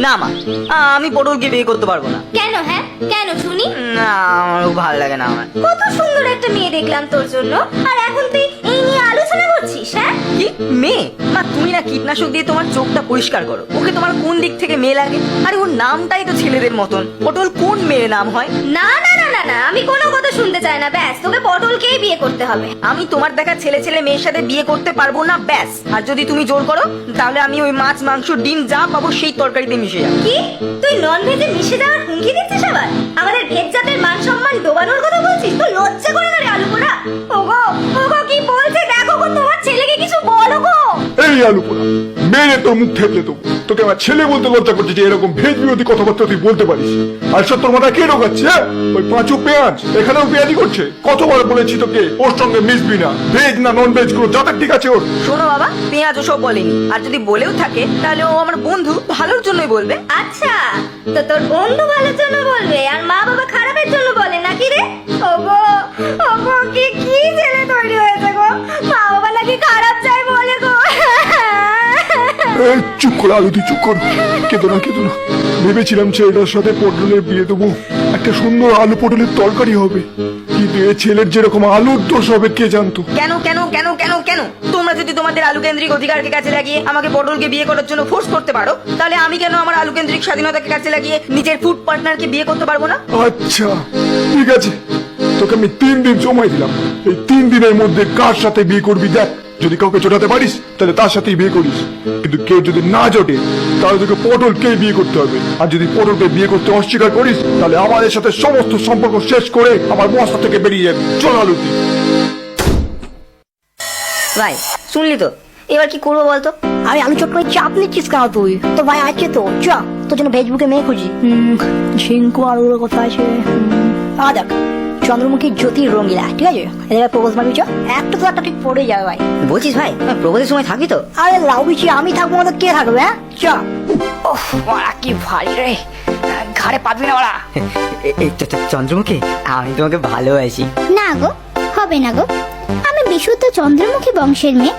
না মা, আমি পটলকে বিয়ে করতে পারবো না। কেন? হ্যাঁ কেন শুনি? না, আমার ভালো লাগে না। আমার কত সুন্দর একটা মেয়ে দেখলাম তোর জন্য, আর এখন তুই এই নিয়ে আলোচনা করছিস? হ্যাঁ কি মেয়ে? মা তুমি না কীটনাশক দিয়ে তোমার চোখটা পরিষ্কার করো। ওকে তোমার কোন দিক থেকে মেয়ে লাগে? আরে ওর নামটাই তো ছেলেদের মতন। পটল কোন মেয়ের নাম হয়? না না না না না, আমি কোনো কথা শুনতে চাই না। ব্যাস, তোকে পটলকেই বিয়ে করতে হবে। আমি তোমার দেখা ছেলে ছেলে মেয়ের সাথে বিয়ে করতে পারবো না, ব্যাস। আর যদি তুমি জোর করো তাহলে আমি ওই মাছ মাংস ডিম যা পাবো সেই তরকারিতে মিশে যাবো। কি তুই নন ভেজে মিশে যাওয়ার হুমকি দিচ্ছিস? আবার আমাদের ভেজ জাতের মান সম্মান ডোবানোর কথা বলছিস? তুই লজ্জা করে না রে আলু পোড়া? ওগো ওগো, কি বলছে দেখো গো, তোমার ছেলেকে কিছু বলো গো। এই আলু পোড়া, মেরে তোর মুখ থেতলে দেবো। তোকে আমার ছেলে বলতে লজ্জা করছে যে এরকম ভেজ বিরোধী কথাবার্তা তুই বলতে পারিস। আর সব তোর মাথা কে ঢোকাচ্ছে? ওই পাঁচু পেঁয়াজ এখানেও পেঁয়াজি করছে। কতবার বলেছি তোকে ওর সঙ্গে মিশবি না। ভেজ না নন ভেজ গুলো যাদের ঠিক আছে ওর। শোনো বাবা, পেঁয়াজ ওসব বলেনি। আর যদি বলেও থাকে তাহলে ও আমার বন্ধু, ভালোর জন্যই বলবে। আচ্ছা, তো তোর বন্ধু ভালোর জন্য বলবে আর মা বাবা খারাপের জন্য বলে নাকি রে? ওগো ওগো, কি কি ছেলে তৈরি হয়েছে গো? মা বাবা নাকি খারাপ চাই বলে গো। এই চুপ করে আলু, তুই চুপ কর। কেঁদো না কেঁদো না। ভেবেছিলাম ছেলেটার সাথে পটলের বিয়ে দেবো, একটা সুন্দর আলু পটলের তরকারি হবে। কিন্তু এ ছেলের যেরকম আলুর দোষ হবে কে জানতো। কেন কেন কেন কেন কেন? তোমরা যদি তোমাদের আলু কেন্দ্রিক অধিকারকে কাজে লাগিয়ে আমাকে পটলকে বিয়ে করার জন্য ফোর্স করতে পারো, তাহলে আমি কেন আমার আলু কেন্দ্রিক স্বাধীনতাকে কাজে লাগিয়ে নিজের ফুড পার্টনারকে বিয়ে করতে পারবো না? আচ্ছা ঠিক আছে, তোকে আমি 3 দিন সময় দিলাম। এই 3 দিনের মধ্যে কার সাথে বিয়ে করবি দেখ। যদি কাউকে জোটাতে পারিস তাহলে তার সাথেই বিয়ে করিস। কিন্তু কেউ যদি না জোটে তাহলে তোকে পটলকেই বিয়ে করতে হবে। আর যদি পটলকে বিয়ে করতে অস্বীকার করিস তাহলে আমাদের সাথে সমস্ত সম্পর্ক শেষ করে আমার বস্তা থেকে বেরিয়ে যাবি। চল আলুতি। ভাই শুনলি তো, এবার কি করবো বলতো? আরে আলু চট করে চাপ নিচ্ছিস কেন তুই? তো ভাই আছে তো, চ তোর জন্য ফেসবুকে মেয়ে খুঁজি। ঝিঙ্কু আলুর কথা আছে। দেখ, চন্দ্রমুখী জ্যোতি রঙ্গিলা, ঠিক আছে? এদের প্রপোজ মারবি, চ। একটা তো একটা ঠিক পড়ে যাবে ভাই। বলছিস ভাই, প্রপোজের সময় থাকবি তো? আরে লাউ বিচি আমি থাকবো না তো কে থাকবে? হ্যাঁ চ। ওহ মারা কি ভারী রে, ঘাড়ে পাবি না ওরা। চন্দ্রমুখী, আমি তোমাকে ভালোবাসি। না গো, হবে না গো। আমি বিশুদ্ধ চন্দ্রমুখী বংশের মেয়ে।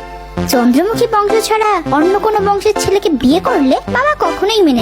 চন্দ্রমুখী বংশ ছাড়া অন্য কোনো বংশের ছেলেকে বিয়ে করলে বাবা কখনোই মেনে